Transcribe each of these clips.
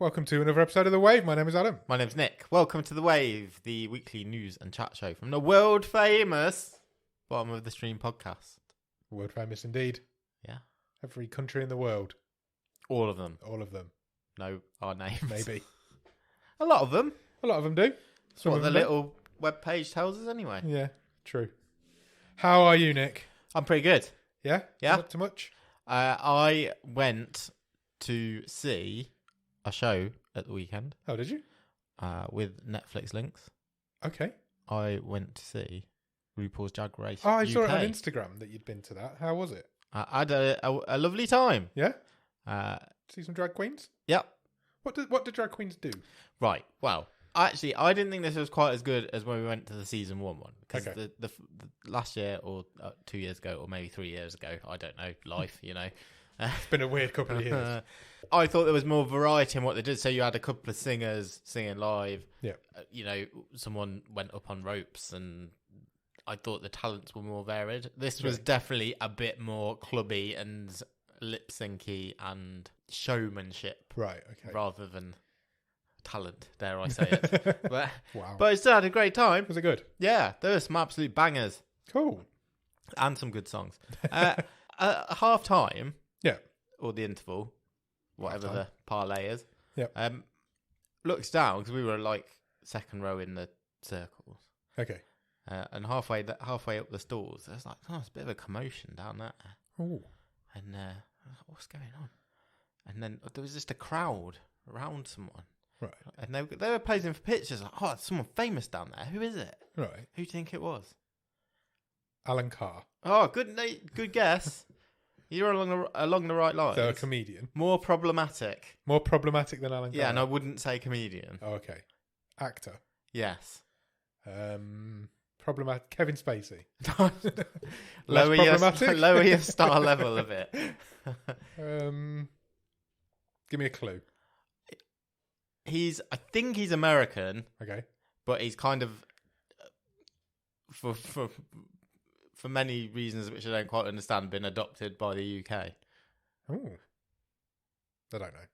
Welcome to another episode of The Wave. My name is Adam. My name's Nick. Welcome to The Wave, the weekly news and chat show from the world famous Bottom of the Stream podcast. World famous indeed. Yeah. Every country in the world. All of them. All of them. Know our names. Maybe. A lot of them. A lot of them do. That's what the little web page tells us anyway. Yeah, true. How are you, Nick? I'm pretty good. Yeah? Yeah. Not too much? I went to see a show at the weekend. Oh, did you? With Netflix links. Okay. I went to see RuPaul's Drag Race Oh, I UK. saw it on Instagram that you'd been to that. How was it? I had a lovely time. Yeah? See some drag queens? Yep. What do drag queens do? Right. Well, actually, I didn't think this was quite as good as when we went to the season one. Because the last year or 2 years ago or maybe 3 years ago, I don't know, life, you know. It's been a weird couple of years. I thought there was more variety in what they did. So you had a couple of singers singing live. Yeah. Someone went up on ropes and I thought the talents were more varied. This was definitely a bit more clubby and lip syncy and showmanship. Right, okay. Rather than talent, dare I say it. But, wow. But I still had a great time. Was it good? Yeah, there were some absolute bangers. Cool. And some good songs. At half time. Yeah. Or the interval, whatever Half-time. the parlay is. Yeah. Looks down because we were like second row in the circles. Okay. And halfway up the stalls, there's like, it's a bit of a commotion down there. Oh. And I was like, what's going on? And then there was just a crowd around someone. Right. And they were posing for pictures. Like, oh, it's someone famous down there. Who is it? Right. Who do you think it was? Alan Carr. Oh, good guess. You're along the right lines. So a comedian. More problematic. More problematic than Alan Carr. Yeah, and I wouldn't say comedian. Oh, okay. Actor. Yes. Problematic. Kevin Spacey. lower your star level a bit. Give me a clue. I think he's American. Okay. But he's kind of for many reasons which I don't quite understand, been adopted by the UK. Oh. I don't know.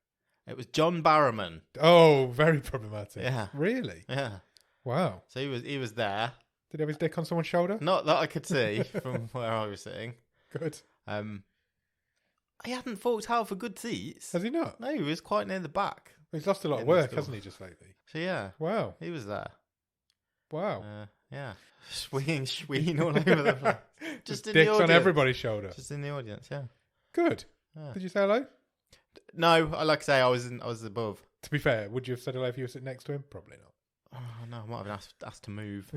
It was John Barrowman. Oh, very problematic. Yeah. Really? Yeah. Wow. So he was there. Did he have his dick on someone's shoulder? Not that I could see from where I was sitting. Good. He hadn't forked out for good seats. Has he not? No, he was quite near the back. He's lost a lot of work, hasn't he, just lately? So yeah. Wow. He was there. Wow. Yeah. Swinging all over the place. Just in dicks the audience. on everybody's shoulder. Just in the audience, yeah. Good. Yeah. Did you say hello? No, like I say, I was above. To be fair, would you have said hello if you were sitting next to him? Probably not. Oh no, I might have been asked to move.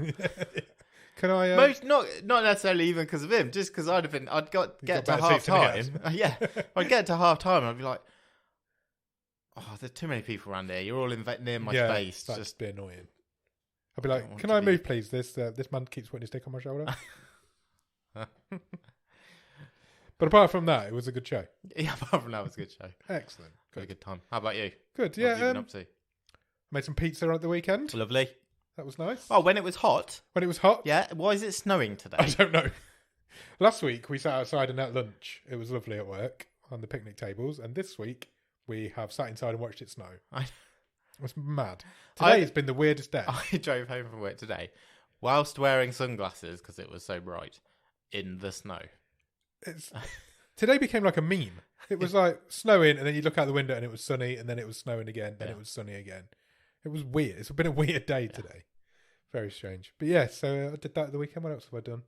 Can I? Not necessarily even because of him, just because I'd get to half time. Yeah, I'd get to half time and I'd be like, oh, there's too many people around here. You're all near my space. That'd just be annoying. I'd be like, can I move, please? This man keeps putting his dick on my shoulder. But apart from that, it was a good show. Yeah, apart from that, it was a good show. Excellent. Good. Good time. How about you? Good. What have you Yeah. been up to? Made some pizza at the weekend. Lovely. That was nice. Oh, when it was hot. When it was hot. Yeah. Why is it snowing today? I don't know. Last week we sat outside and had lunch. It was lovely at work on the picnic tables, and this week we have sat inside and watched it snow. It was mad. Today it's been the weirdest day. I drove home from work today, whilst wearing sunglasses because it was so bright, in the snow. Today became like a meme. It was like snowing, and then you look out the window and it was sunny, and then it was snowing again, then it was sunny again. It was weird. It's been a weird day today. Very strange. But yeah, so I did that at the weekend. What else have I done?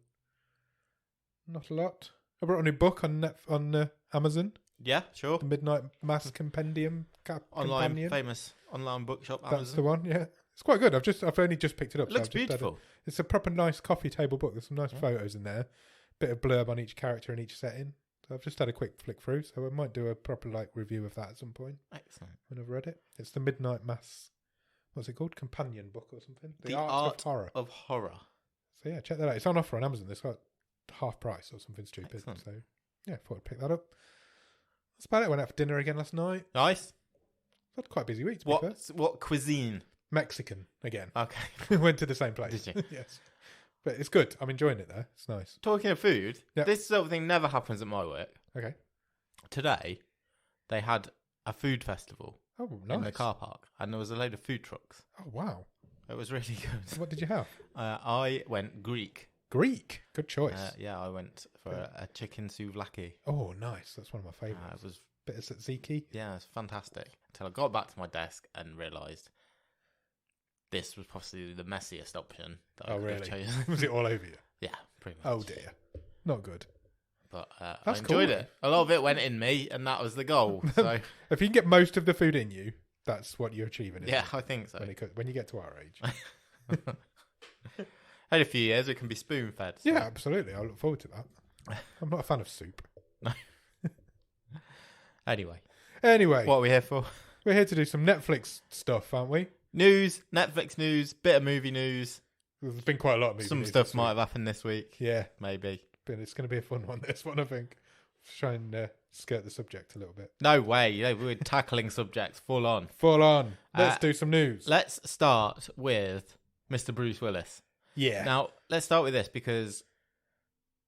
Not a lot. I brought a new book on Amazon. Yeah, sure. The Midnight Mass Compendium. Companion. Famous online bookshop. That's Amazon. the one. Yeah, it's quite good. I've only just picked it up. It looks beautiful. It's a proper nice coffee table book. There's some nice photos in there. Bit of blurb on each character in each setting. So I've just had a quick flick through. So I might do a proper review of that at some point. Excellent. When I've read it, it's the Midnight Mass. What's it called? Companion book or something? The Art of Horror. So yeah, check that out. It's on offer on Amazon. It's got half price or something stupid. Excellent. So yeah, thought I'd pick that up. That's about it. Went out for dinner again last night. Nice. Had quite a busy week. To be fair. What cuisine? Mexican again. Okay. We went to the same place. Did you? Yes. But it's good. I'm enjoying it there. It's nice. Talking of food, Yep. this sort of thing never happens at my work. Okay. Today, they had a food festival Oh, nice. in the car park, and there was a load of food trucks. Oh, wow. It was really good. What did you have? I went Greek. Greek. Good choice. Yeah, I went for a chicken souvlaki. Oh, nice. That's one of my favourites. It was bit of tzatziki. Yeah, it's fantastic. Until I got back to my desk and realised this was possibly the messiest option that I could have chosen. Was it all over you? Yeah, pretty much. Oh dear, not good. But I That's enjoyed cool. it. A lot of it went in me, and that was the goal. So If you can get most of the food in you, that's what you're achieving. Isn't yeah, it? I think so. When you get to our age. In a few years, it can be spoon fed. So. Yeah, absolutely. I look forward to that. I'm not a fan of soup. Anyway, what are we here for? We're here to do some Netflix stuff, aren't we? News, Netflix news, bit of movie news. There's been quite a lot of movie Some news stuff this might week. have happened this week. Yeah, maybe. but it's going to be a fun one. This one, I think. Try and skirt the subject a little bit. No way. We're tackling subjects full on. Full on. Let's do some news. Let's start with Mr. Bruce Willis. Yeah. Now, let's start with this because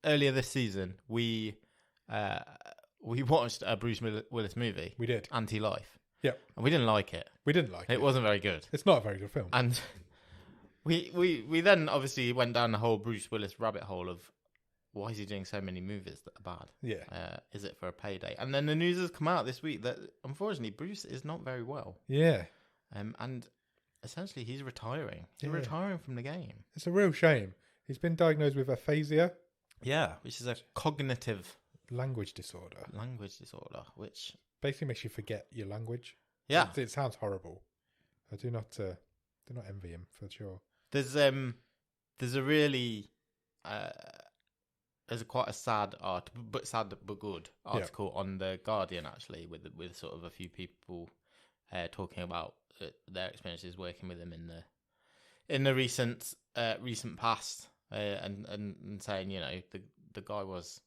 earlier this season, we watched a Bruce Willis movie. We did. Anti-Life. Yep. And we didn't like it. We didn't like it. It wasn't very good. It's not a very good film. And we then obviously went down the whole Bruce Willis rabbit hole of why is he doing so many movies that are bad? Yeah. Is it for a payday? And then the news has come out this week that unfortunately Bruce is not very well. Yeah. And essentially he's retiring. He's Yeah. retiring from the game. It's a real shame. He's been diagnosed with aphasia. Yeah, which is a cognitive Language disorder. language disorder, which Basically makes you forget your language. yeah, It sounds horrible. I do not envy him for sure. there's a really there's quite a sad but good article on the Guardian actually with sort of a few people talking about their experiences working with him in the recent past and saying the guy was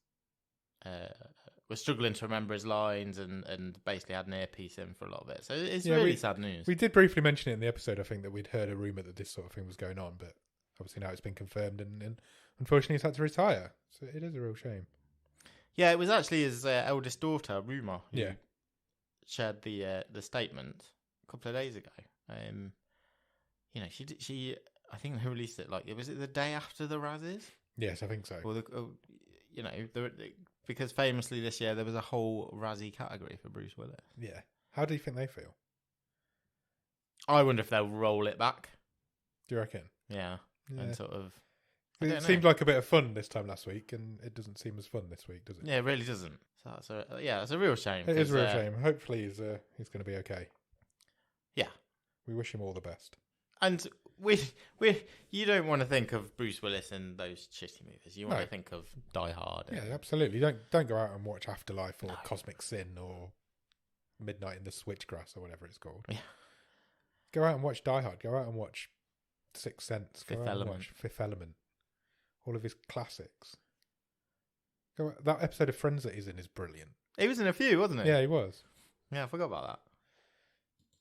struggling to remember his lines and basically had an earpiece in for a lot of it. So it's really sad news. We did briefly mention it in the episode, I think, that we'd heard a rumour that this sort of thing was going on, but obviously now it's been confirmed and unfortunately he's had to retire. So it is a real shame. Yeah, it was actually his eldest daughter, Ruma, who Yeah. shared the statement a couple of days ago. She I think they released it was it the day after the Razzies? Yes, I think so. Or because famously this year there was a whole Razzie category for Bruce Willis. Yeah. How do you think they feel? I wonder if they'll roll it back. Do you reckon? Yeah. And sort of. It seemed like a bit of fun this time last week, and it doesn't seem as fun this week, does it? Yeah, it really doesn't. So it's a real shame. It is a real shame. Hopefully he's going to be okay. Yeah. We wish him all the best. And you don't want to think of Bruce Willis in those shitty movies. You want to think of Die Hard. Yeah, absolutely. Don't go out and watch Afterlife or Cosmic Sin or Midnight in the Switchgrass or whatever it's called. Yeah. Go out and watch Die Hard. Go out and watch Sixth Sense. Fifth Element. Watch Fifth Element. All of his classics. That episode of Friends that he's in is brilliant. He was in a few, wasn't he? Yeah, he was. Yeah, I forgot about that.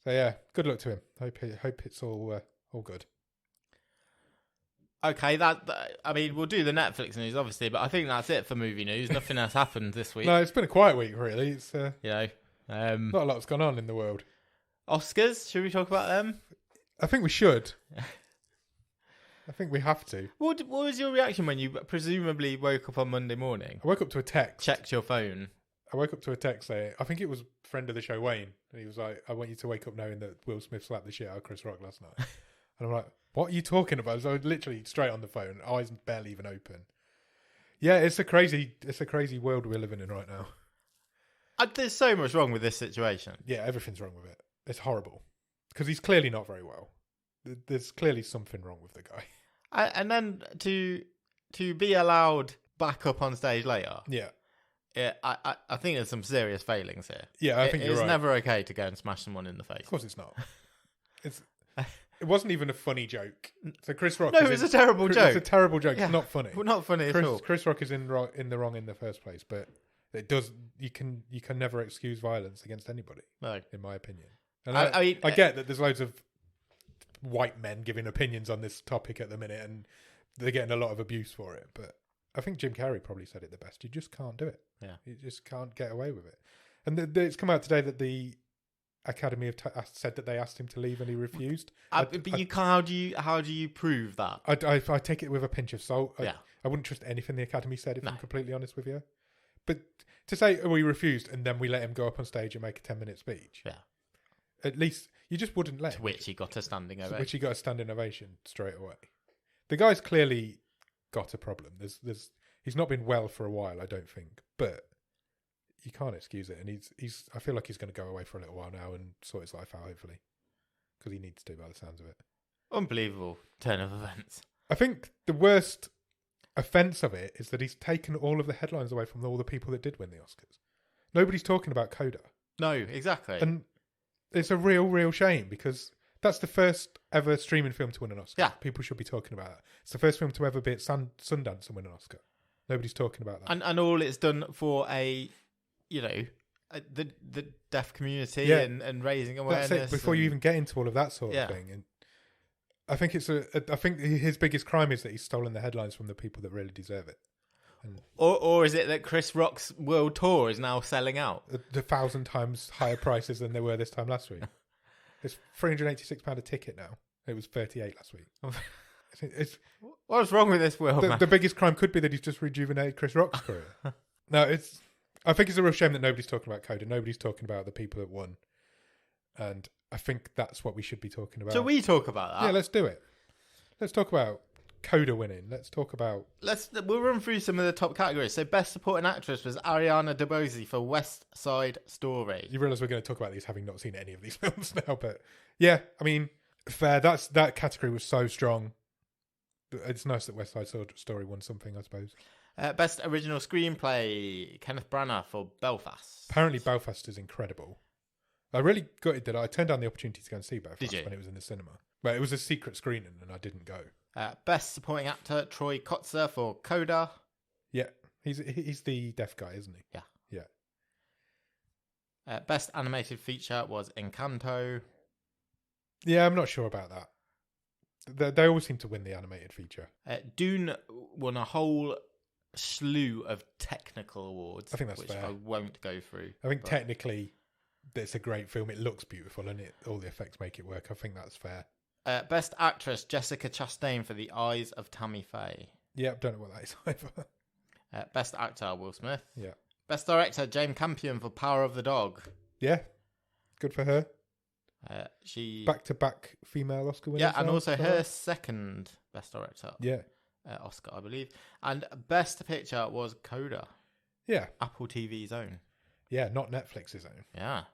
So yeah, good luck to him. Hope it's all good. Okay, we'll do the Netflix news obviously, but I think that's it for movie news. Nothing else happened this week. No, it's been a quiet week really. It's not a lot's gone on in the world. Oscars, should we talk about them? I think we should. I think we have to. What was your reaction when you presumably woke up on Monday morning? I woke up to a text. Checked your phone. I woke up to a text saying, I think it was a friend of the show, Wayne, and he was like, I want you to wake up knowing that Will Smith slapped the shit out of Chris Rock last night. And I'm like, what are you talking about? So I was literally straight on the phone, eyes barely even open. Yeah, it's a crazy world we're living in right now. There's so much wrong with this situation. Yeah, everything's wrong with it. It's horrible. Because he's clearly not very well. There's clearly something wrong with the guy. And then to be allowed back up on stage later. Yeah. Yeah, I think there's some serious failings here. Yeah, I think you're right. It's never okay to go and smash someone in the face. Of course it's not. It wasn't even a funny joke. So Chris Rock... No, it was a terrible joke. It's a terrible joke. Yeah. It's not funny. Well, not funny at all. Chris Rock is in the wrong in the first place, but it does... You can never excuse violence against anybody, No. in my opinion. And I get that there's loads of white men giving opinions on this topic at the minute, and they're getting a lot of abuse for it, but I think Jim Carrey probably said it the best. You just can't do it. Yeah. You just can't get away with it. And it's come out today that the Academy have said that they asked him to leave and he refused. But you can't. How do you prove that? I take it with a pinch of salt. Yeah. I wouldn't trust anything the Academy said, if I'm completely honest with you. But to say, we refused and then we let him go up on stage and make a 10-minute speech. Yeah. At least you just wouldn't let him. To which he got a standing ovation. Which he got a standing ovation straight away. The guy's clearly got a problem. He's not been well for a while, I don't think. But you can't excuse it. And I feel like he's going to go away for a little while now and sort his life out, hopefully. Because he needs to, by the sounds of it. Unbelievable turn of events. I think the worst offence of it is that he's taken all of the headlines away from all the people that did win the Oscars. Nobody's talking about Coda. No, exactly. And it's a real shame because that's the first ever streaming film to win an Oscar. Yeah. People should be talking about that. It's the first film to ever be at Sundance and win an Oscar. Nobody's talking about that. And all it's done for the deaf community and raising awareness. That's it. Before you even get into all of that sort of thing. And I think I think his biggest crime is that he's stolen the headlines from the people that really deserve it. And or is it that Chris Rock's world tour is now selling out? The 1,000 times higher prices than they were this time last week. It's £386 a ticket now. It was 38 last week. What's wrong with this world, man? The biggest crime could be that he's just rejuvenated Chris Rock's career. No, I think it's a real shame that nobody's talking about Coda. Nobody's talking about the people that won. And I think that's what we should be talking about. Shall we talk about that? Yeah, let's do it. Let's talk about Coda winning. Let's talk about... We'll run through some of the top categories. So Best Supporting Actress was Ariana DeBose for West Side Story. You realise we're going to talk about these having not seen any of these films now, but yeah, I mean, fair. That category was so strong. It's nice that West Side Story won something, I suppose. Best Original Screenplay, Kenneth Branagh for Belfast. Apparently Belfast is incredible. I really got it that I turned down the opportunity to go and see Belfast when it was in the cinema. But it was a secret screening and I didn't go. Best Supporting Actor, Troy Kotzer for Coda. Yeah, he's the deaf guy, isn't he? Yeah. Best Animated Feature was Encanto. Yeah, I'm not sure about that. They always seem to win the animated feature. Dune won a whole slew of technical awards. I think that's which fair. I won't go through. I think technically it's a great film. It looks beautiful and all the effects make it work. I think that's fair. Best Actress, Jessica Chastain for The Eyes of Tammy Faye. Yeah, don't know what that is either. Best Actor, Will Smith. Yeah. Best Director, Jane Campion for Power of the Dog. Yeah, good for her. She back-to-back female Oscar winner. Yeah, and also her second Best Director. Yeah. Oscar, I believe. And Best Picture was Coda. Yeah. Apple TV's own. Yeah, not Netflix's own. Yeah.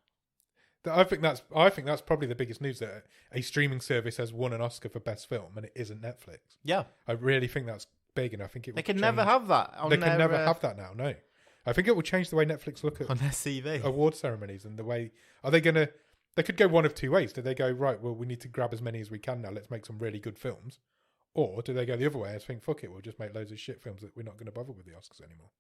I think that's probably the biggest news, that a streaming service has won an Oscar for Best Film and it isn't Netflix. Yeah. I really think that's big, and I think they can never have that. They can never have that now. No, I think it will change the way Netflix look at on their CV award ceremonies and the way. Are they gonna? They could go one of two ways. Do they go, right, well, we need to grab as many as we can now, let's make some really good films? Or do they go the other way and think, fuck it, we'll just make loads of shit films that we're not going to bother with the Oscars anymore?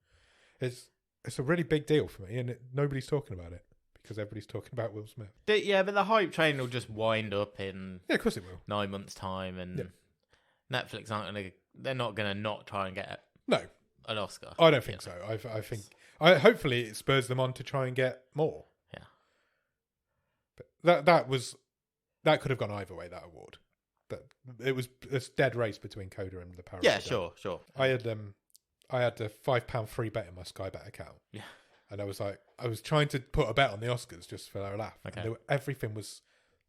It's a really big deal for me, and nobody's talking about it because everybody's talking about Will Smith. Yeah, but the hype train will just wind up in... Yeah, of course it will. 9 months' time, and Netflix they're not going to not try and get an Oscar. I don't think so. I think... hopefully it spurs them on to try and get more. But that could have gone either way, that award. It was a dead race between Coda and the Power. Yeah, sure. I had a £5 free bet in my Sky Bet account. Yeah, and I was trying to put a bet on the Oscars just for a laugh. Okay. And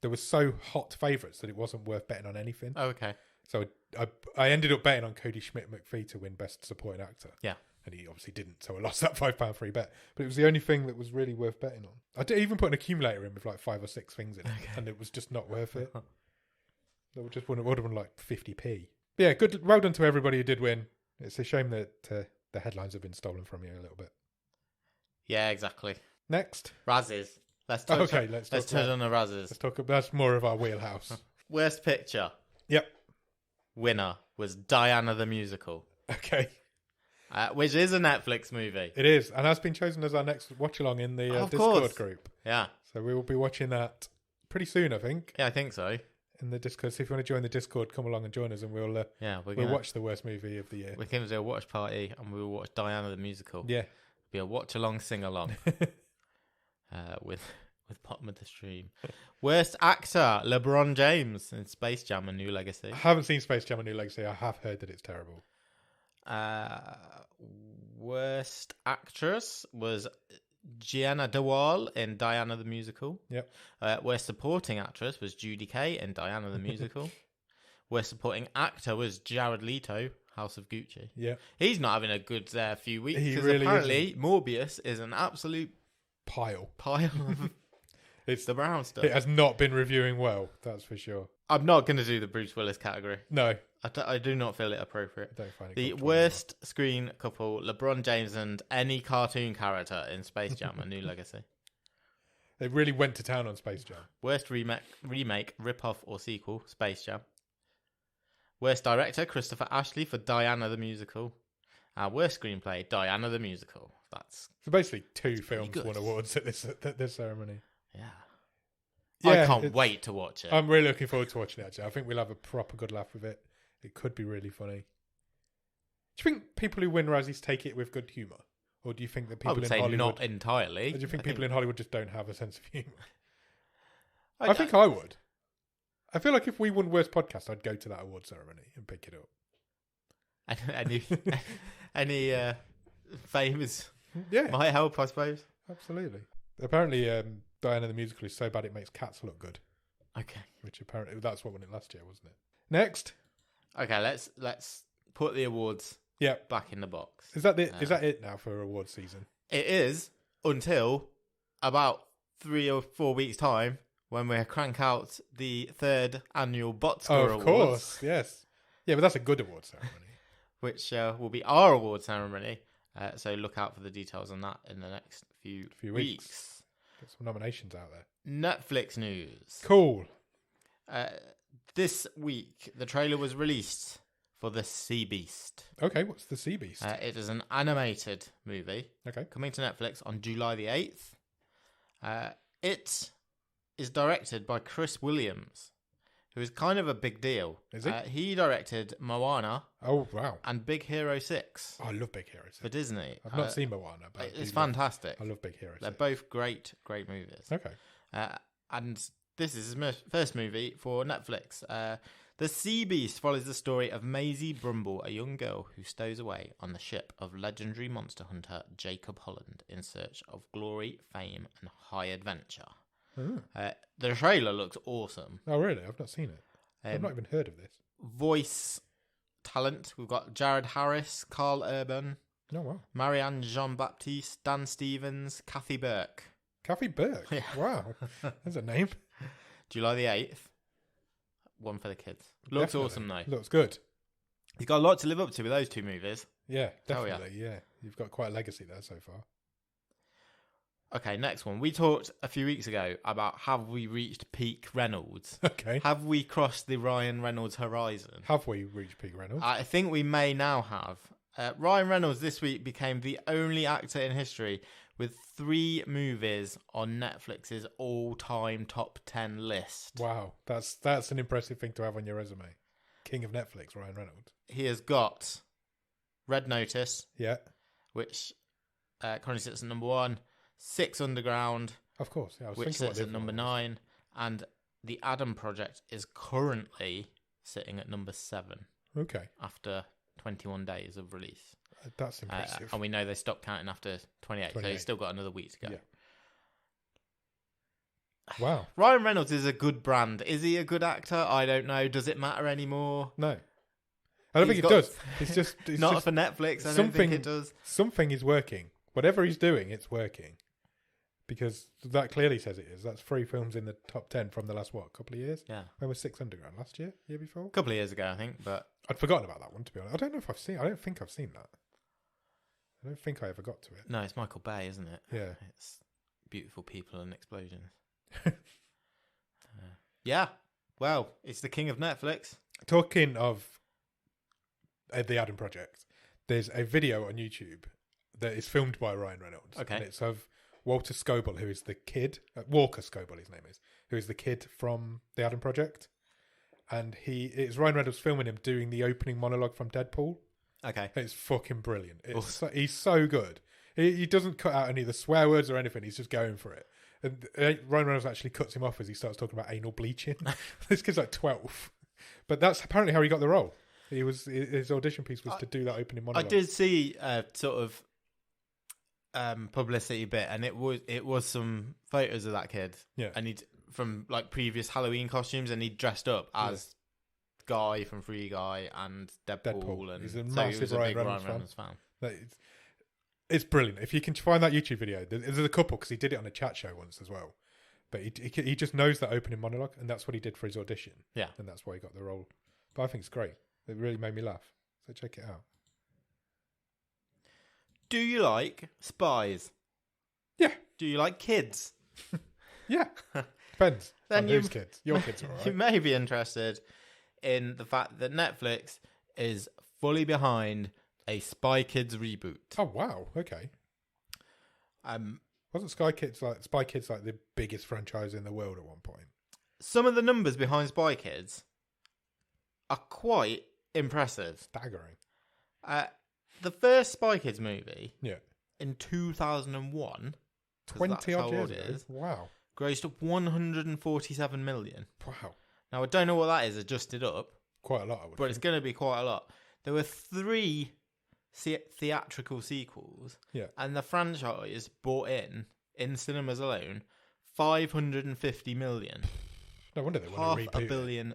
there was so hot favourites that it wasn't worth betting on anything. Oh, okay. So I ended up betting on Cody Schmidt-McPhee to win Best Supporting Actor. Yeah. And he obviously didn't, so I lost that £5 free bet. But it was the only thing that was really worth betting on. I did even put an accumulator in with like 5 or 6 things in it, and it was just not worth it. That just would have been like 50p. But yeah, good. Well done to everybody who did win. It's a shame that the headlines have been stolen from you a little bit. Yeah, exactly. Next, Razzies. Let's turn on the Razzies. Let's talk about that's more of our wheelhouse. Worst picture. Yep. Winner was Diana the Musical. Okay. Which is a Netflix movie. It is, and has been chosen as our next watch along in the Discord group. Yeah. So we will be watching that pretty soon, I think. Yeah, I think so. In the Discord. So if you want to join the Discord, come along and join us, and we'll watch the worst movie of the year. We're going to do a watch party, and we'll watch Diana the Musical. Yeah. It'll be a watch along, sing along. with with bottom of the stream. Worst actor, LeBron James in Space Jam: A New Legacy. I haven't seen Space Jam: A New Legacy. I have heard that it's terrible. Worst actress was Gianna DeWall in Diana the Musical. Yep. Worst supporting actress was Judy Kay in Diana the Musical. Worst supporting actor was Jared Leto, House of Gucci. Yeah. He's not having a good few weeks. He Because really apparently Morbius is an absolute pile of It's the brown stuff. It has not been reviewing well, that's for sure. I'm not going to do the Bruce Willis category. No. I do not feel it appropriate. I don't find it The comfortable worst screen couple, LeBron James and any cartoon character in Space Jam: A New Legacy. They really went to town on Space Jam. Worst remake, rip-off or sequel, Space Jam. Worst director, Christopher Ashley for Diana the Musical. Worst screenplay, Diana the Musical. That's So basically, two films good. won awards at this ceremony. yeah. Yeah, I can't wait to watch it. I'm really looking forward to watching it, actually. I think we'll have a proper good laugh with it. It could be really funny. Do you think people who win Razzies take it with good humour? Or do you think that I people would in say Hollywood... not entirely. Do you think people in Hollywood just don't have a sense of humour? I think I would. I feel like if we won Worst Podcast, I'd go to that award ceremony and pick it up. any famous Yeah, might help, I suppose. absolutely. Apparently, Diana the Musical is so bad it makes cats look good. Okay. Which apparently, that's what won it last year, wasn't it? Next. Okay, let's put the awards Yeah. back in the box. Is that it now for award season? It is until about 3 or 4 weeks' time when we crank out the 3rd annual Botscore Awards. Of course, yes. Yeah, but that's a good award ceremony. Which will be our award ceremony. So look out for the details on that in the next few weeks. Get some nominations out there. Netflix news. Cool. This week, the trailer was released for The Sea Beast. Okay, what's The Sea Beast? It is an animated movie. Okay. Coming to Netflix on July the 8th. It is directed by Chris Williams, who is kind of a big deal. Is he? He directed Moana Oh, wow. and Big Hero 6 Oh, I love Big Hero 6. for Disney. I've not seen Moana, but It's fantastic. I love Big Hero 6. They're both great movies. Okay. And this is his first movie for Netflix. The Sea Beast follows the story of Maisie Brumble, a young girl who stows away on the ship of legendary monster hunter Jacob Holland in search of glory, fame, and high adventure. Oh. The trailer looks awesome. Oh, really? I've not seen it. I've not even heard of this. Voice talent. We've got Jared Harris, Carl Urban, Oh, wow. Marianne Jean-Baptiste, Dan Stevens, Kathy Burke. Kathy Burke? Yeah. Wow. That's a name. July the 8th. One for the kids. Looks Definitely. awesome, though. Looks good. He's got a lot to live up to with those two movies. Yeah, Oh, yeah. definitely. Yeah. You've got quite a legacy there so far. Okay, next one. We talked a few weeks ago about have we reached peak Reynolds? Okay. Have we crossed the Ryan Reynolds horizon? Have we reached peak Reynolds? I think we may now have. Ryan Reynolds this week became the only actor in history with 3 movies on Netflix's all-time top 10 list. Wow. That's an impressive thing to have on your resume. King of Netflix, Ryan Reynolds. He has got Red Notice, Yeah. which currently sits at number 1, Six Underground, Of course. Yeah, I was which thinking what sits the at other number one was. 9, and The Adam Project is currently sitting at number 7 Okay. after 21 days of release. That's impressive. And we know they stopped counting after 28, so 28. he's still got another week to go. Yeah. Wow. Ryan Reynolds is a good brand. Is he a good actor? I don't know. Does it matter anymore? No. I don't He's think it got- does. It's just it's Not just for Netflix. I don't something- think it does. something is working. Whatever he's doing, it's working. Because that clearly says it is. That's 3 films in the top 10 from the last, couple of years? Yeah. When was Six Underground? Last year? Year before? A couple of years ago, I think, but I'd forgotten about that one, to be honest. I don't think I've seen that. I don't think I ever got to it. no, it's Michael Bay, isn't it? Yeah. It's beautiful people and explosions. Yeah. Well, it's the king of Netflix. Talking of the Adam Project, there's a video on YouTube that is filmed by Ryan Reynolds. Okay. And it's of Walter Scoble, who is the kid, Walker Scoble, his name is, who is the kid from the Adam Project. And it's Ryan Reynolds filming him doing the opening monologue from Deadpool. Okay. It's fucking brilliant. He's so good. He doesn't cut out any of the swear words or anything. He's just going for it. And Ryan Reynolds actually cuts him off as he starts talking about anal bleaching. This kid's like 12. But that's apparently how he got the role. His audition piece was to do that opening monologue. I did see sort of publicity bit, and it was some photos of that kid. Yeah. And he'd from like previous Halloween costumes, and he dressed up as Guy from Free Guy and Deadpool. And he's a so massive he was a big Ryan Reynolds fan. It's brilliant. If you can find that YouTube video, there's a couple, because he did it on a chat show once as well. But he just knows that opening monologue, and that's what he did for his audition. Yeah. And that's why he got the role. But I think it's great. It really made me laugh. So check it out. Do you like spies? Yeah. Do you like kids? Yeah. Depends Then on whose kids. Your kids are all You right. may be interested in the fact that Netflix is fully behind a Spy Kids reboot. Oh, wow. Okay. Wasn't Spy Kids like the biggest franchise in the world at one point? Some of the numbers behind Spy Kids are quite impressive. Staggering. The first Spy Kids movie in 2001, 20 odd years ago. Wow. grossed 147 million. Wow. Now, I don't know what that is adjusted up, Quite a lot, I would but it's going to be quite a lot. There were 3 theatrical sequels, and the franchise brought in cinemas alone, $550 million. No wonder they want to reboot. $500 million.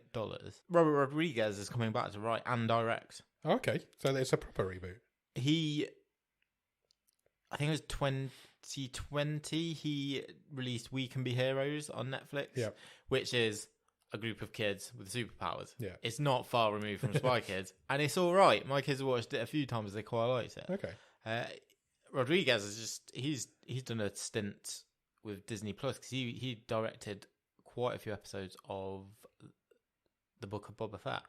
Robert Rodriguez is coming back to write and direct. Okay, so it's a proper reboot. I think it was 2020, he released We Can Be Heroes on Netflix, which is a group of kids with superpowers. Yeah. It's not far removed from Spy Kids, and it's all right. My kids have watched it a few times. They quite liked it. Okay. Rodriguez is just he's done a stint with Disney Plus, because he directed quite a few episodes of the Book of Boba Fett.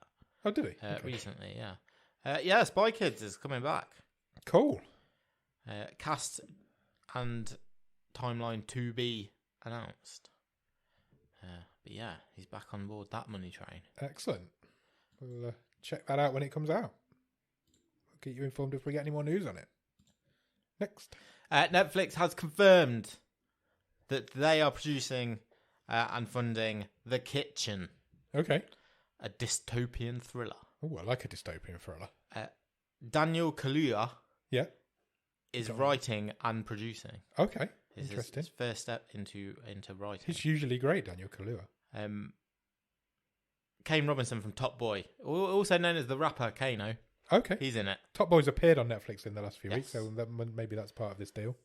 Oh, did he? Recently, yeah. Spy Kids is coming back. Cool. Cast and timeline to be announced. But yeah, he's back on board that money train. Excellent. We'll check that out when it comes out. We'll keep you informed if we get any more news on it. Next. Netflix has confirmed that they are producing and funding The Kitchen. Okay. A dystopian thriller. Oh, I like a dystopian thriller. Daniel Kaluuya Yeah. is writing and producing. Okay. It's Interesting. his first step into writing. He's usually great, Daniel Kaluuya. Kane Robinson from Top Boy, also known as the rapper Kano. Okay. He's in it. Top Boy's appeared on Netflix in the last few weeks, so maybe that's part of this deal.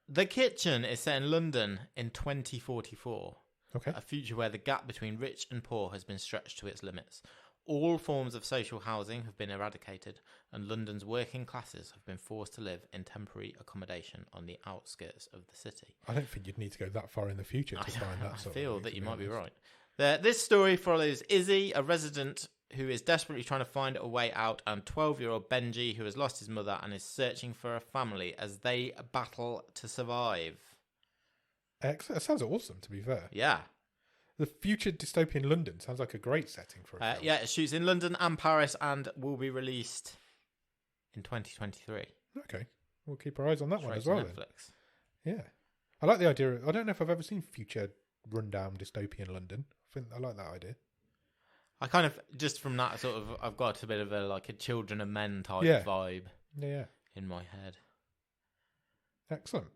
The Kitchen is set in London in 2044. Okay. A future where the gap between rich and poor has been stretched to its limits. All forms of social housing have been eradicated, and London's working classes have been forced to live in temporary accommodation on the outskirts of the city. I don't think you'd need to go that far in the future to find that sort of I feel thing, that you might be honest. right. This story follows Izzy, a resident who is desperately trying to find a way out, and 12-year-old Benji, who has lost his mother and is searching for a family as they battle to survive. Excellent. That sounds awesome, to be fair. Yeah. The future dystopian London sounds like a great setting for a film. Yeah, it shoots in London and Paris and will be released in 2023. Okay. We'll keep our eyes on that one Straight as well. to Then. Netflix. Yeah. I like the idea. I don't know if I've ever seen future rundown dystopian London. I like that idea. I kind of, just from that sort of, I've got a bit of a Children of Men type vibe in my head. Excellent.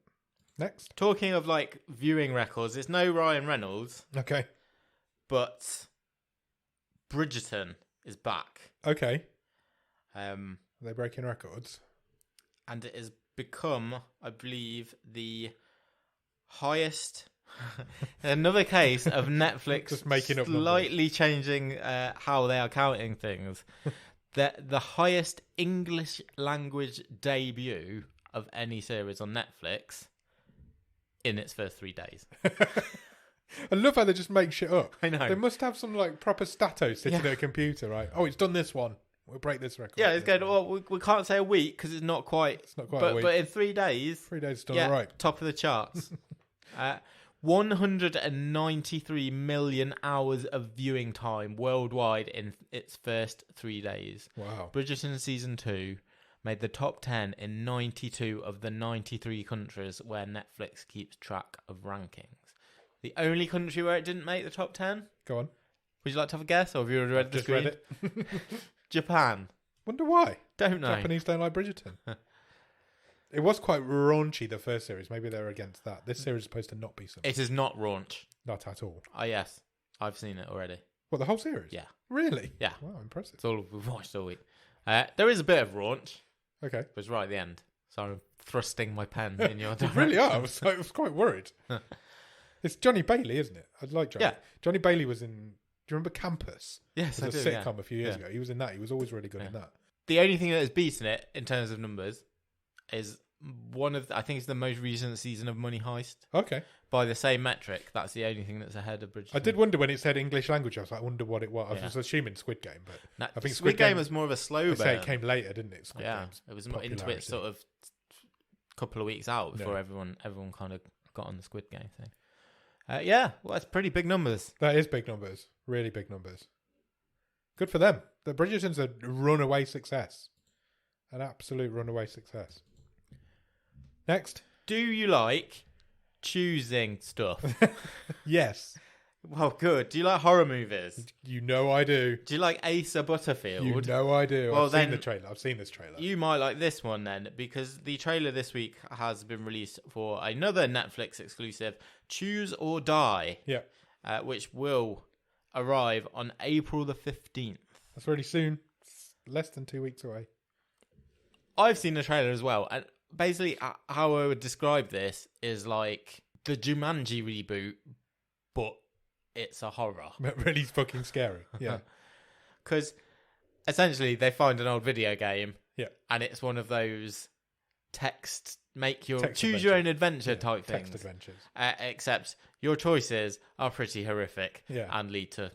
Next. Talking of viewing records, it's no Ryan Reynolds. Okay. But Bridgerton is back. Okay. Are they breaking records? And it has become, I believe, the highest... Another case of Netflix just making up slightly changing how they are counting things. The highest English language debut of any series on Netflix in its first 3 days. I love how they just make shit up. I know. They must have some proper statos sitting at a computer, right? Oh, it's done this one. We'll break this record. Yeah, it's going, well, we can't say a week because it's not quite. It's not quite a week. But in 3 days. 3 days is done all right. Top of the charts. 193 million hours of viewing time worldwide in its first 3 days. Wow. Bridgerton Season 2 made the top 10 in 92 of the 93 countries where Netflix keeps track of rankings. The only country where it didn't make the top 10? Go on. Would you like to have a guess, or have you already read the Just screen? read it. Japan. Wonder why. Don't know. Japanese don't like Bridgerton. It was quite raunchy, the first series. Maybe they're against that. This series is supposed to not be so. It is not raunch. Not at all. Oh, yes. I've seen it already. What, the whole series? Yeah. Really? Yeah. Wow, impressive. It's all we've watched all week. There is a bit of raunch. Okay. But it's right at the end. So I'm thrusting my pen in your direction. You really are. I was quite worried. It's Johnny Bailey, isn't it? I like Johnny. Yeah. Johnny Bailey was in... Do you remember Campus? Yes, it I was do, a sitcom a few years ago. He was in that. He was always really good in that. The only thing that has beaten it in terms of numbers is I think it's the most recent season of Money Heist. Okay. By the same metric, that's the only thing that's ahead of Bridgerton. I did wonder when it said English language. I was like, I wonder what it was. Yeah. I was assuming Squid Game, but I think Squid Game was more of a slow burn. It came later, didn't it? Squid Game's it was into it sort of couple of weeks out before everyone kind of got on the Squid Game thing. Well, that's pretty big numbers. That is big numbers. Really big numbers. Good for them. The Bridgerton's a runaway success. An absolute runaway success. Next. Do you like choosing stuff? Yes. Well, good. Do you like horror movies? You know I do. Do you like Asa Butterfield? You know I do. Well, I've seen the trailer. I've seen this trailer. You might like this one then, because the trailer this week has been released for another Netflix exclusive, Choose or Die. Yeah. Which will arrive on April the 15th. That's really soon. It's less than 2 weeks away. I've seen the trailer as well, and basically how I would describe this is like the Jumanji reboot, but it's a horror. Really fucking scary. Yeah. Because essentially they find an old video game. Yeah. And it's one of those choose adventure. your own adventure type things. Text adventures. Except your choices are pretty horrific and lead to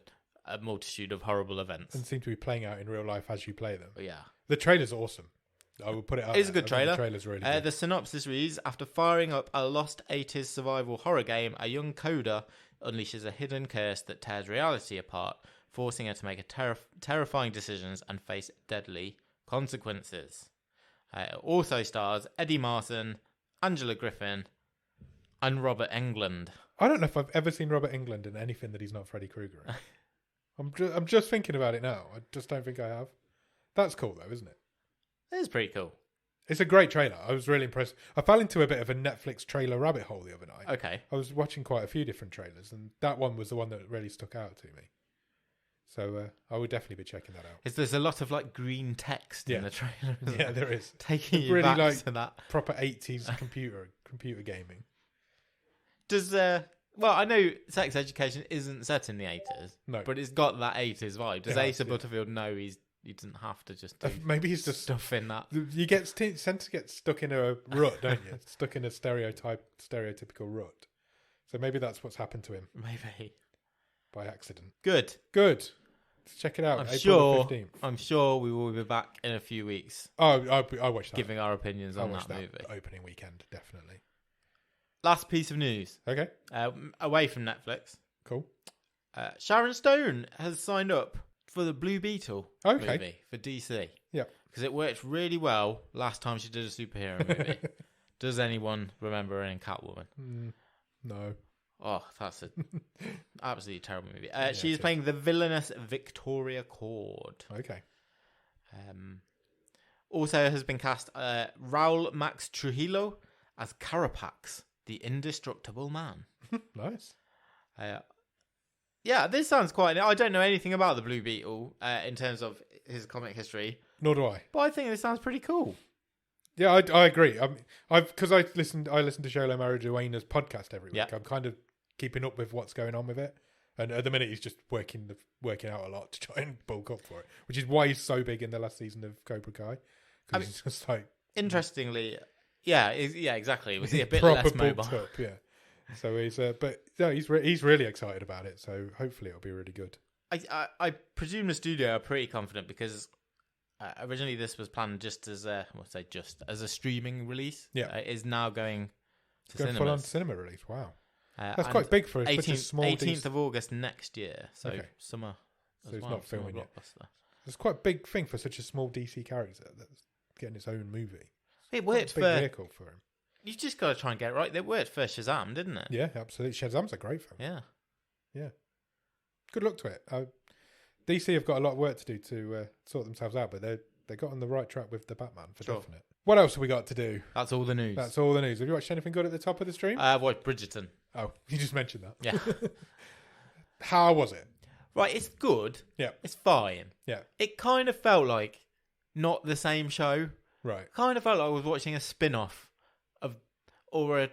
a multitude of horrible events. And seem to be playing out in real life as you play them. Yeah. The trailer's awesome. I will put it up. It's a good trailer. The trailer's really good. The synopsis reads, after firing up a lost 80s survival horror game, a young coder unleashes a hidden curse that tears reality apart, forcing her to make terrifying decisions and face deadly consequences. It also stars Eddie Martin, Angela Griffin, and Robert Englund. I don't know if I've ever seen Robert Englund in anything that he's not Freddy Krueger in. I'm just thinking about it now. I just don't think I have. That's cool though, isn't it? It is pretty cool. It's a great trailer. I was really impressed. I fell into a bit of a Netflix trailer rabbit hole the other night. Okay. I was watching quite a few different trailers, and that one was the one that really stuck out to me. So I would definitely be checking that out. There's a lot of like green text in the trailer. Yeah, there is. Taking you really back like to that proper 80s computer gaming. Does well, I know Sex Education isn't set in the 80s. No, but it's got that 80s vibe. Does Asa Butterfield know he doesn't have to just do maybe he's just stuff in that? You tend to get stuck in a rut, don't you? Stuck in a stereotypical rut. So maybe that's what's happened to him. Maybe by accident. Good. Let's check it out. April 15th. I'm sure we will be back in a few weeks. Oh, I watched that. Giving our opinions on that movie. Opening weekend, definitely. Last piece of news. Okay. Away from Netflix. Cool. Sharon Stone has signed up for the Blue Beetle movie for DC. Yeah. Because it worked really well last time she did a superhero movie. Does anyone remember her in Catwoman? No. Oh, that's an absolutely terrible movie. She is playing the villainous Victoria Cord. Okay. Also has been cast Raul Max Trujillo as Carapax, the indestructible man. Nice. Yeah, this sounds quite... I don't know anything about the Blue Beetle in terms of his comic history. Nor do I. But I think this sounds pretty cool. Yeah, I agree. Because I listen to Sholo Marijuana's podcast every week. I'm kind of keeping up with what's going on with it. And at the minute, he's just working out a lot to try and bulk up for it, which is why he's so big in the last season of Cobra Kai. Because he's just like... Interestingly, exactly. Was he a bit proper less mobile? Up, yeah. So he's... but no, he's really excited about it. So hopefully it'll be really good. I presume the studio are pretty confident because... originally, this was planned just as a streaming release. Yeah, it is now going to cinemas. Full on cinema release. Wow, that's and quite big for such a small. 18th of August next year, so summer. So it's not filming yet. Blockbuster. It's quite a big thing for such a small DC character. getting its own movie. It worked Big for... vehicle for him. You just got to try and get it right. It worked for Shazam, didn't it? Yeah, absolutely. Shazam's a great film. Yeah. Yeah. Good luck to it. DC have got a lot of work to do to sort themselves out, but they got on the right track with the Batman for definite. What else have we got to do? That's all the news. That's all the news. Have you watched anything good at the top of the stream? I watched Bridgerton. Oh, you just mentioned that. Yeah. How was it? Right, it's good. Yeah. It's fine. Yeah. It kind of felt like not the same show. Right. Kind of felt like I was watching a spin-off of, or a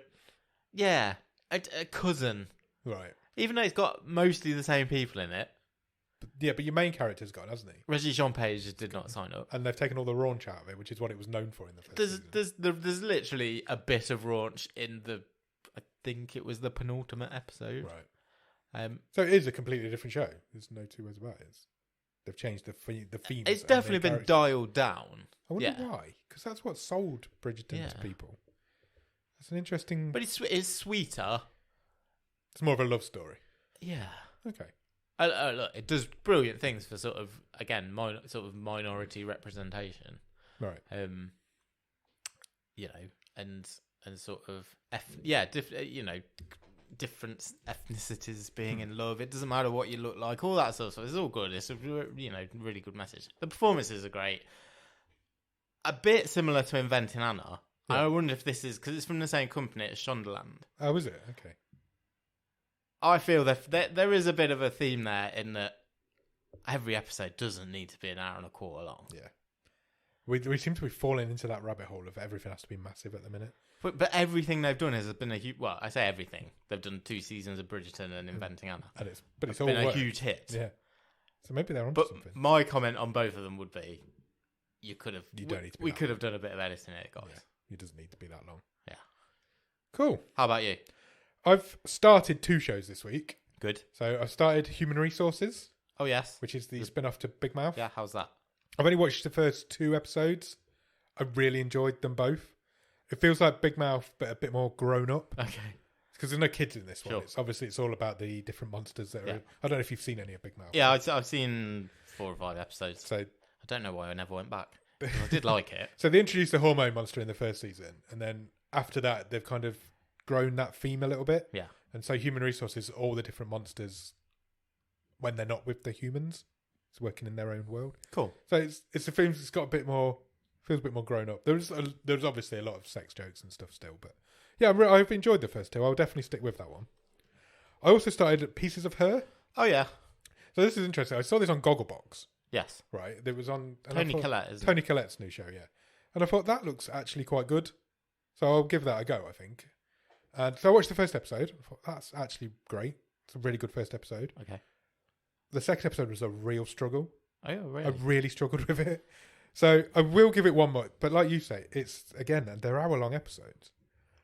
cousin. Right. Even though it's got mostly the same people in it. But your main character's gone, hasn't he? Reggie Jean Page just did not sign up. And they've taken all the raunch out of it, which is what it was known for in the first season. There's literally a bit of raunch in I think it was the penultimate episode. Right. So it is a completely different show. There's no two ways about it. They've changed the themes. It's definitely been dialed down. I wonder why, because that's what sold Bridgerton to people. It's an interesting... But it's sweeter. It's more of a love story. Yeah. Okay. Look, it does brilliant things for sort of, again, sort of minority representation. Right. You know, and sort of, different ethnicities being in love. It doesn't matter what you look like, all that sort of stuff. It's all good. It's a, really good message. The performances are great. A bit similar to Inventing Anna. Yeah. I wonder if this is, because it's from the same company as Shondaland. Oh, is it? Okay. I feel that there is a bit of a theme there in that every episode doesn't need to be an hour and a quarter long. Yeah. We seem to be falling into that rabbit hole of everything has to be massive at the minute. But everything they've done has been a huge... Well, I say everything. They've done 2 seasons of Bridgerton and Inventing Anna. And it's all been worked. A huge hit. Yeah. So maybe they're onto something. My comment on both of them would be, you don't need to be we could have done a bit of editing it, guys. Yeah. It doesn't need to be that long. Yeah. Cool. How about you? I've started 2 shows this week. Good. So I've started Human Resources. Oh, yes. Which is the spin-off to Big Mouth. Yeah, how's that? I've only watched the first 2 episodes. I really enjoyed them both. It feels like Big Mouth, but a bit more grown up. Okay. Because there's no kids in this one. Sure. It's all about the different monsters that are in. I don't know if you've seen any of Big Mouth. Yeah, I've seen 4 or 5 episodes. So I don't know why I never went back. I did like it. So they introduced the hormone monster in the first season. And then after that, they've kind of grown that theme a little bit. Yeah. And so Human Resources, all the different monsters, when they're not with the humans, it's working in their own world. Cool. So it's a film that's got a bit more, feels a bit more grown up. There's obviously a lot of sex jokes and stuff still, but yeah, I've enjoyed the first 2. I'll definitely stick with that one. I also started Pieces of Her. Oh yeah. So this is interesting. I saw this on Gogglebox. Yes. Right. It was on Tony Collette, isn't it? Tony Collette's new show, yeah. And I thought that looks actually quite good. So I'll give that a go, I think. And so I watched the first episode. I thought, that's actually great. It's a really good first episode. Okay. The second episode was a real struggle. Oh, yeah, really? I really struggled with it. So I will give it one more. But like you say, they're hour-long episodes.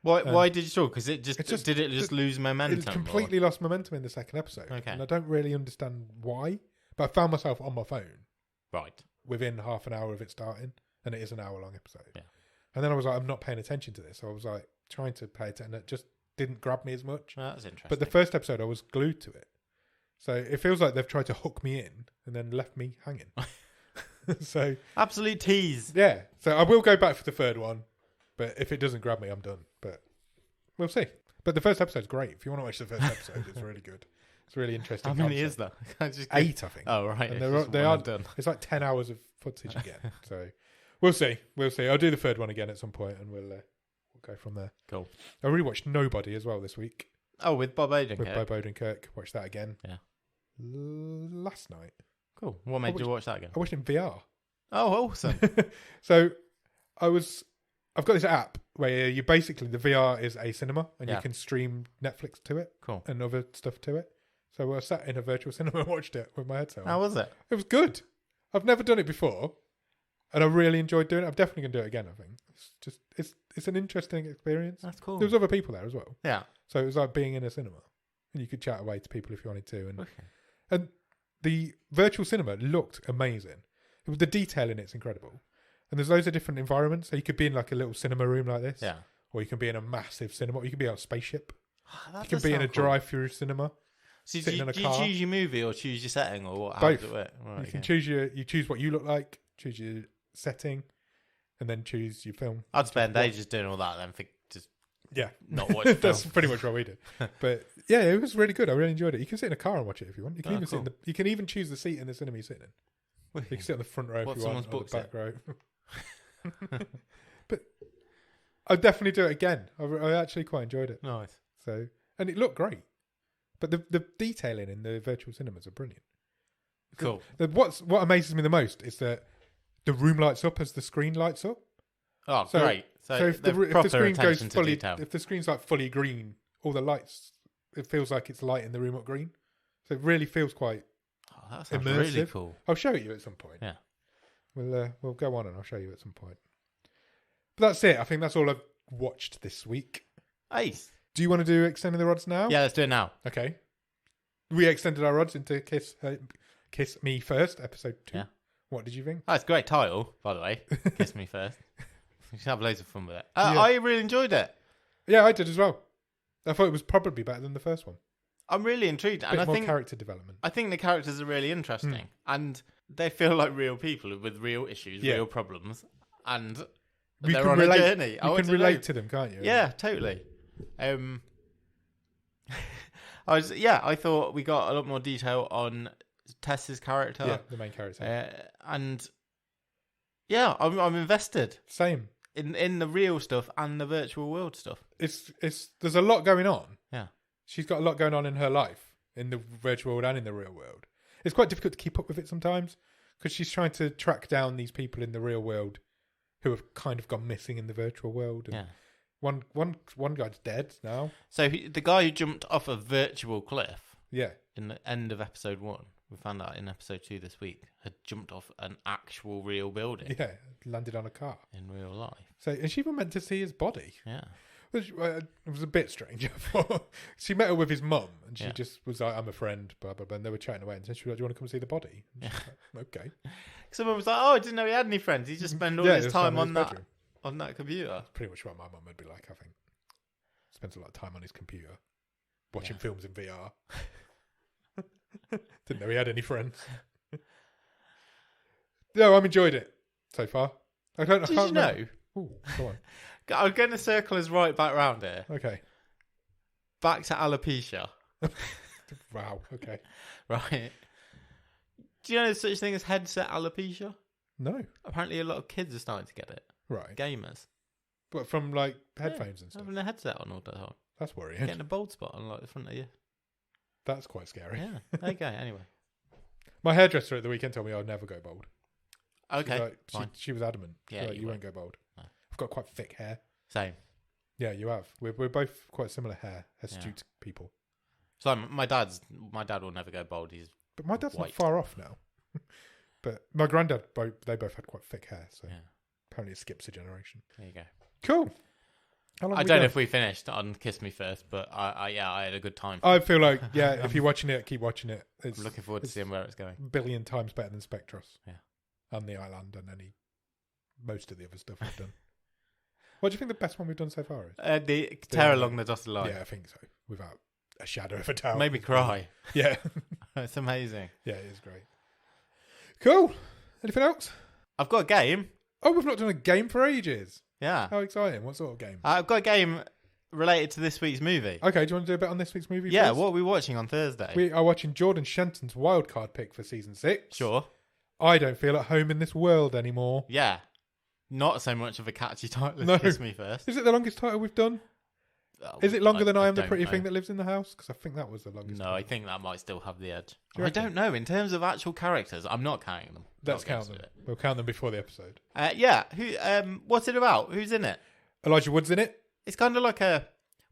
Why did you struggle? Because did it just lose momentum? It completely lost momentum in the second episode. Okay. And I don't really understand why. But I found myself on my phone. Right. Within half an hour of it starting. And it is an hour-long episode. Yeah. And then I was like, I'm not paying attention to this. So I was like, trying to pay attention. It just didn't grab me as much. Oh, that's interesting. But the first episode, I was glued to it. So it feels like they've tried to hook me in and then left me hanging. So absolute tease. Yeah. So I will go back for the third one. But if it doesn't grab me, I'm done. But we'll see. But the first episode's great. If you want to watch the first episode, it's really good. It's really interesting. How many is there? 8, I think. Oh, right. And they are done. It's like 10 hours of footage again. So we'll see. I'll do the third one again at some point and we'll go from there. Cool. I really watched Nobody as well this week. Oh, with Bob Odenkirk. With Bob Odenkirk. Watched that again. Yeah. Last night. Cool. What made you watch that again? I watched it in VR. Oh, awesome. So I've got this app where you basically, the VR is a cinema and you can stream Netflix to it. Cool. And other stuff to it. So I sat in a virtual cinema and watched it with my headset on. How was it? It was good. I've never done it before. And I really enjoyed doing it. I'm definitely going to do it again, I think. It's an interesting experience. That's cool. There was other people there as well. Yeah. So it was like being in a cinema. And you could chat away to people if you wanted to. And the virtual cinema looked amazing. The detail in it's incredible. And there's loads of different environments. So you could be in like a little cinema room like this. Yeah. Or you can be in a massive cinema. Or you can be on a spaceship. Oh, you can be in a drive-through cinema. So do you choose your movie or choose your setting or what? Both. How does it work? Right, you can choose you choose what you look like, choose your setting, and then choose your film. I'd spend ages doing all that, then just Yeah, not watch the film. That's pretty much what we did. But yeah, it was really good. I really enjoyed it. You can sit in a car and watch it if you want. You can sit in the. You can even choose the seat in the cinema you sit in. You can sit on the front row if you want, or the back row. But I'd definitely do it again. I actually quite enjoyed it. Nice. So, and it looked great. But the detailing in the virtual cinemas are brilliant. Cool. What amazes me the most is that the room lights up as the screen lights up. Oh, great! So if the screen goes fully, if the screen's like fully green, all the lights, it feels like it's lighting the room up green. So it really feels quite that sounds immersive. Really cool. I'll show you at some point. Yeah, we'll go on and I'll show you at some point. But that's it. I think that's all I've watched this week. Ace. Do you want to do extending the rods now? Yeah, let's do it now. Okay. We extended our rods into Kiss Me First, episode 2. Yeah. What did you think? Oh, it's a great title, by the way. Kiss Me First. You should have loads of fun with it. Yeah. I really enjoyed it. Yeah, I did as well. I thought it was probably better than the first one. I'm really intrigued. And I think character development. I think the characters are really interesting. And they feel like real people with real issues, real problems. And they're on a journey. You can relate to them, can't you? Yeah, totally. I thought we got a lot more detail on Tess's character. Yeah, the main character. And yeah, I'm invested. Same. In the real stuff and the virtual world stuff. There's a lot going on. Yeah. She's got a lot going on in her life, in the virtual world and in the real world. It's quite difficult to keep up with it sometimes, because she's trying to track down these people in the real world who have kind of gone missing in the virtual world. And one guy's dead now. So the guy who jumped off a virtual cliff. Yeah. In the end of episode 1, we found out in episode 2 this week, had jumped off an actual real building. Yeah, landed on a car in real life. So, and she even meant to see his body. Yeah. Which, it was a bit strange. She met her with his mum, and she just was like, "I'm a friend," blah blah blah. And they were chatting away, and she was like, "Do you want to come see the body?" And like, okay. Someone was like, "Oh, I didn't know he had any friends. He just spent all his time on that bedroom. On that computer." That's pretty much what my mum would be like. I think spends a lot of time on his computer, watching films in VR. Didn't know he had any friends. No, I've enjoyed it so far. I can't know? Ooh, go on. I'm going to circle us right back round here. Okay. Back to alopecia. Wow. Okay. Right. Do you know there's such thing as headset alopecia? No. Apparently a lot of kids are starting to get it. Right. Gamers. But from like headphones and stuff? Having a headset on all the time. That's worrying. Getting a bald spot on like the front of you. That's quite scary. Yeah. There you go. Anyway. My hairdresser at the weekend told me I'd never go bald. Okay. She was adamant. Yeah, like, you won't go bald. No. I've got quite thick hair. Same. Yeah, you have. We're both quite similar hair, astute people. So my dad will never go bald. But my dad's white. Not far off now. But my granddad, they both had quite thick hair, so apparently it skips a generation. There you go. Cool. I don't know if we finished on Kiss Me First, but I had a good time. I feel like, if you're watching it, keep watching it. I'm looking forward to seeing where it's going. A billion times better than Spectros. Yeah. And The Island and most of the other stuff we've done. What do you think the best one we've done so far is? The Tear Along the Dotted Line. Yeah, I think so. Without a shadow of a doubt. Maybe cry. Yeah. It's amazing. Yeah, it is great. Cool. Anything else? I've got a game. Oh, we've not done a game for ages. Yeah. How exciting. What sort of game? I've got a game related to this week's movie. Okay, do you want to do a bit on this week's movie? Yeah, first? what are we watching on Thursday? We are watching Jordan Shenton's wildcard pick for season 6. Sure. I don't feel at home in this world anymore. Yeah. Not so much of a catchy title as Kiss Me First. Is it the longest title we've done? Is it longer than I Am the Pretty Thing That Lives in the House? Because I think that was the longest. No, I think that might still have the edge. Do I don't know. In terms of actual characters, I'm not counting them. Let's count them. We'll count them before the episode. Yeah. What's it about? Who's in it? Elijah Wood's in it. It's kind of like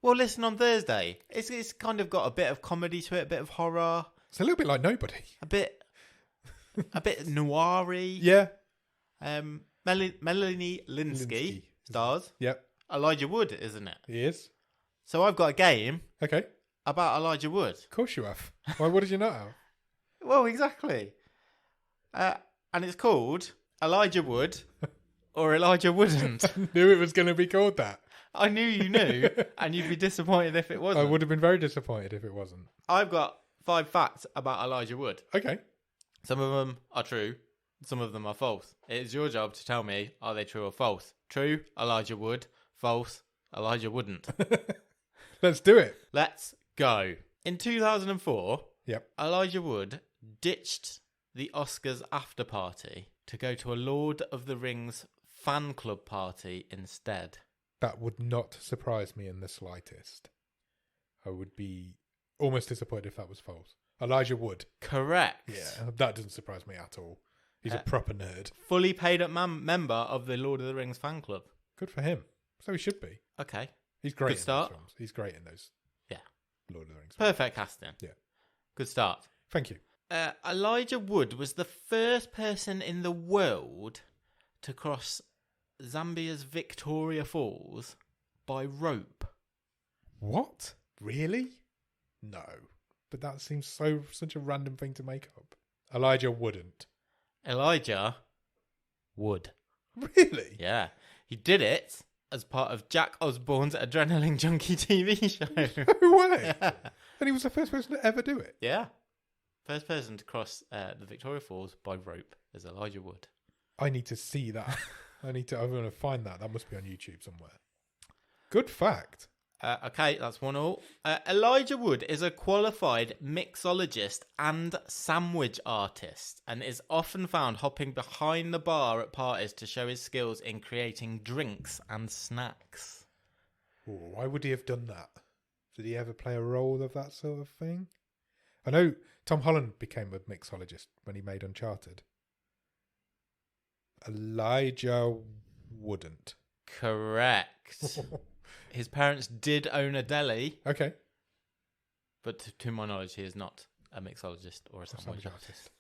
listen on Thursday. It's kind of got a bit of comedy to it, a bit of horror. It's a little bit like Nobody. A bit noir-y. Yeah. Melanie Linsky stars. Yep. Elijah Wood, isn't it? He is. So I've got a game. Okay. About Elijah Wood. Of course you have. Why? What did you not have? Well, exactly. And it's called Elijah Wood or Elijah Wouldn't. I knew it was going to be called that. I knew you knew, and you'd be disappointed if it wasn't. I would have been very disappointed if it wasn't. I've got 5 facts about Elijah Wood. Okay. Some of them are true. Some of them are false. It is your job to tell me, are they true or false? True, Elijah would. False, Elijah wouldn't. Let's do it. Let's go. In 2004, Yep. Elijah Wood ditched the Oscars after party to go to a Lord of the Rings fan club party instead. That would not surprise me in the slightest. I would be almost disappointed if that was false. Elijah Wood. Correct. Yeah, that doesn't surprise me at all. He's a proper nerd. Fully paid up member of the Lord of the Rings fan club. Good for him. So he should be. Okay. He's great Good start. in those films. He's great in those. Yeah. Lord of the Rings films. Perfect casting. Yeah. Good start. Thank you. Elijah Wood was the first person in the world to cross Zambia's Victoria Falls by rope. What? Really? No. But that seems such a random thing to make up. Elijah wouldn't. Elijah would. Really? Yeah. He did it as part of Jack Osborne's Adrenaline Junkie TV show. No way. Yeah. And he was the first person to ever do it. Yeah. First person to cross the Victoria Falls by rope is Elijah Wood. I need to see that. I'm going to find that. That must be on YouTube somewhere. Good fact. Okay, that's 1-1. Elijah Wood is a qualified mixologist and sandwich artist and is often found hopping behind the bar at parties to show his skills in creating drinks and snacks. Ooh, why would he have done that? Did he ever play a role of that sort of thing? I know Tom Holland became a mixologist when he made Uncharted. Elijah wouldn't. Correct. His parents did own a deli. Okay. But to my knowledge, he is not a mixologist or a sandwich artist.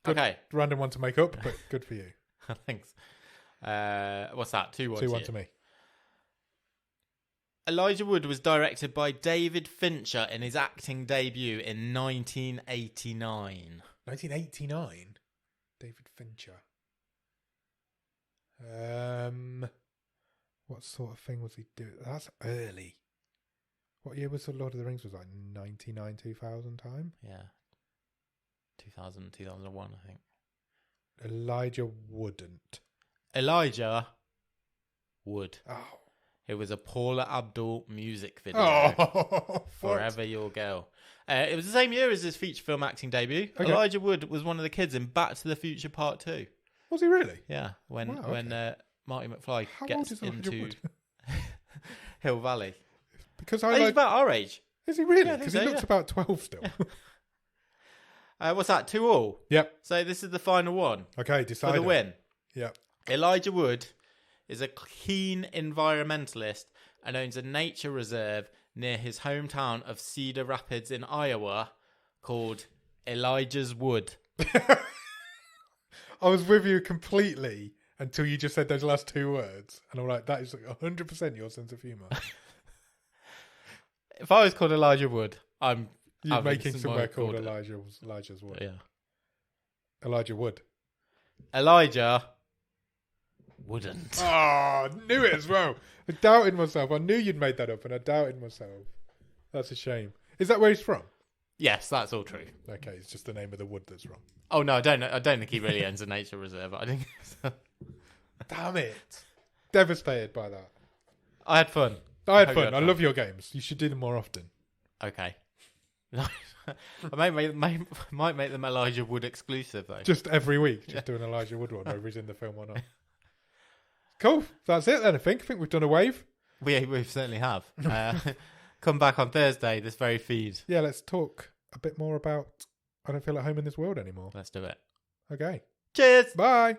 Good, okay. Random one to make up, but good for you. Thanks. What's that? 2-1 2-1 to me. Elijah Wood was directed by David Fincher in his acting debut in 1989. 1989? David Fincher. What sort of thing was he doing? That's early. What year was the Lord of the Rings? Was like 99, 2000 time? Yeah. 2000, 2001, I think. Elijah wouldn't. Elijah Wood. Oh. It was a Paula Abdul music video. Oh, Forever Your Girl. It was the same year as his feature film acting debut. Okay. Elijah Wood was one of the kids in Back to the Future Part 2. Was he really? Yeah, when okay. Marty McFly How old gets is Elijah into Wood? Hill Valley. Because He's about our age. Is he really? Yeah, I think Because so, he looks yeah. about 12 still. What's that? 2-2. Yep. So this is the final one Okay, for decide. the win. Yep. Elijah Wood is a keen environmentalist and owns a nature reserve near his hometown of Cedar Rapids in Iowa called Elijah's Wood. I was with you completely until you just said those last two words. And I'm like, that is 100% your sense of humour. If I was called Elijah Wood, I'm You're making somewhere called called Elijah's Wood. Yeah. Elijah Wood. Elijah wouldn't. Oh, knew it as well. I doubted myself. I knew you'd made that up and I doubted myself. That's a shame. Is that where he's from? Yes, that's all true. Okay, it's just the name of the wood that's wrong. Oh no, I don't think he really owns a nature reserve. I think Damn it. Devastated by that. I had fun. I had Hope you fun. I love your games. You should do them more often. Okay. I might make them Elijah Wood exclusive though. Just every week. Just do an Elijah Wood one, whether he's in the film or not. Cool. That's it then, I think. I think we've done a wave. We certainly have. Come back on Thursday, this very feed. Yeah, let's talk a bit more about I Don't Feel at Home in This World anymore. Let's do it. Okay. Cheers. Bye.